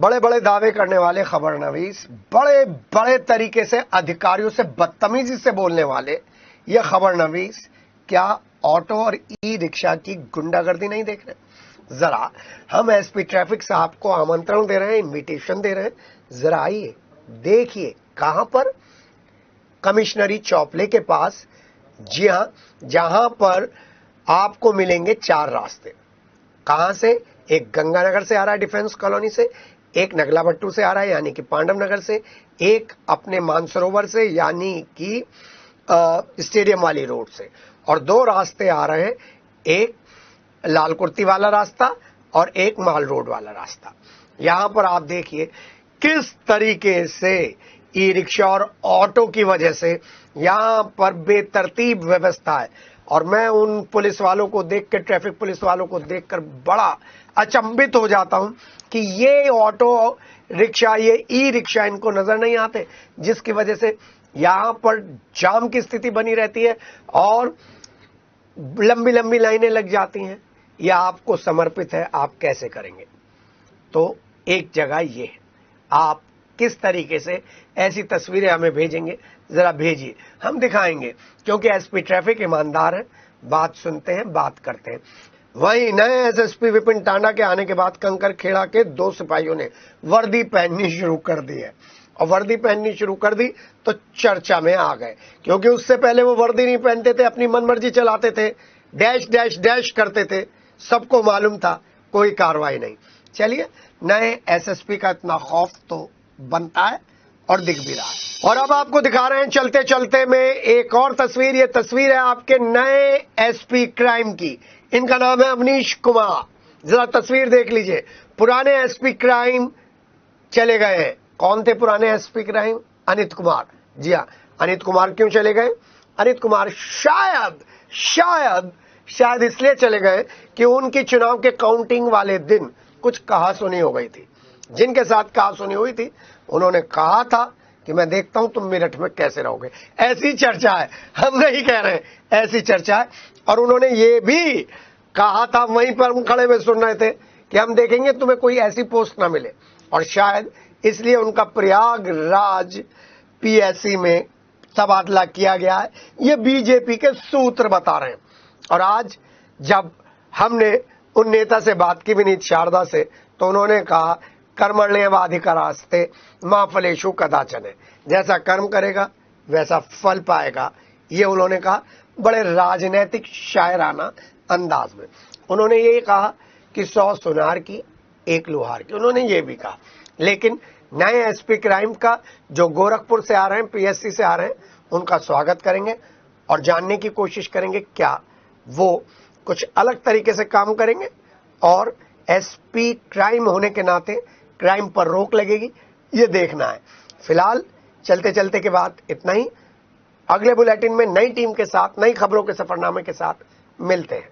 बड़े बड़े दावे करने वाले खबरनवीस, बड़े बड़े तरीके से अधिकारियों से बदतमीजी से बोलने वाले ये खबरनवीस क्या ऑटो और ई रिक्शा की गुंडागर्दी नहीं देख रहे? जरा हम एसपी ट्रैफिक साहब को आमंत्रण दे रहे हैं, इनविटेशन दे रहे हैं, जरा आइए देखिए कहां पर, कमिश्नरी चौपले के पास। जी हां, जहां पर आपको मिलेंगे 4 रास्ते। कहां से? एक गंगानगर से आ रहा है, डिफेंस कॉलोनी से, एक नगला भट्टू से आ रहा है यानी कि पांडव नगर से, एक अपने मानसरोवर से यानी कि स्टेडियम वाली रोड से, और 2 रास्ते आ रहे हैं, एक लाल कुर्ती वाला रास्ता और एक माल रोड वाला रास्ता। यहां पर आप देखिए किस तरीके से ई रिक्शा और ऑटो की वजह से यहां पर बेतरतीब व्यवस्था है। और मैं उन पुलिस वालों को देख के, ट्रैफिक पुलिस वालों को देखकर बड़ा अचंभित हो जाता हूं कि ये ऑटो रिक्शा, ये ई रिक्शा इनको नजर नहीं आते, जिसकी वजह से यहां पर जाम की स्थिति बनी रहती है और लंबी लंबी लाइनें लग जाती हैं। यह आपको समर्पित है, आप कैसे करेंगे? तो एक जगह ये है, आप किस तरीके से ऐसी तस्वीरें हमें भेजेंगे, जरा भेजिए, हम दिखाएंगे, क्योंकि एसपी ट्रैफिक ईमानदार है, बात सुनते हैं, बात करते हैं। वहीं नए एसएसपी विपिन टांडा के आने के बाद कंकर खेड़ा के 2 सिपाहियों ने वर्दी पहननी शुरू कर दी है, और वर्दी पहननी शुरू कर दी तो चर्चा में आ गए, क्योंकि उससे पहले वो वर्दी नहीं पहनते थे, अपनी मनमर्जी चलाते थे, डैश डैश डैश करते थे, सबको मालूम था, कोई कार्रवाई नहीं। चलिए, नए एसएसपी का इतना खौफ तो बनता है और दिख भी रहा है। और अब आपको दिखा रहे हैं चलते चलते में एक और तस्वीर। ये तस्वीर है आपके नए एसपी क्राइम की, इनका नाम है अवनीश कुमार। जरा तस्वीर देख लीजिए। पुराने एसपी क्राइम चले गए हैं। कौन थे पुराने एसपी क्राइम? अनित कुमार। जी हाँ, अनित कुमार क्यों चले गए? अनित कुमार शायद इसलिए चले गए कि उनकी चुनाव के काउंटिंग वाले दिन कुछ कहासुनी हो गई थी। जिनके साथ कहासुनी हुई थी उन्होंने कहा था कि मैं देखता हूं तुम मेरठ में कैसे रहोगे। ऐसी चर्चा है, हम नहीं कह रहे, ऐसी चर्चा है। और उन्होंने ये भी कहा था, वहीं पर हम खड़े हुए सुन रहे थे, कि हम देखेंगे तुम्हें कोई ऐसी पोस्ट ना मिले। और शायद इसलिए उनका प्रयागराज पीएससी में तबादला किया गया है। ये बीजेपी के सूत्र बता रहे हैं। और आज जब हमने उन नेता से बात की, विनीत शारदा से, तो उन्होंने कहा कर्मण्येवाधिकारास्ते मा फलेषु कदाचन, जैसा कर्म करेगा वैसा फल पाएगा। ये उन्होंने कहा बड़े राजनीतिक शायराना अंदाज में। उन्होंने ये कहा कि 100 सुनार की 1 लोहार की, उन्होंने ये भी कहा। लेकिन नए एसपी क्राइम का जो गोरखपुर से आ रहे हैं, पीएससी से आ रहे हैं, उनका स्वागत करेंगे और जानने की कोशिश करेंगे क्या वो कुछ अलग तरीके से काम करेंगे और एसपी क्राइम होने के नाते क्राइम पर रोक लगेगी, ये देखना है। फिलहाल चलते चलते के बाद इतना ही। अगले बुलेटिन में नई टीम के साथ, नई खबरों के सफरनामे के साथ मिलते हैं।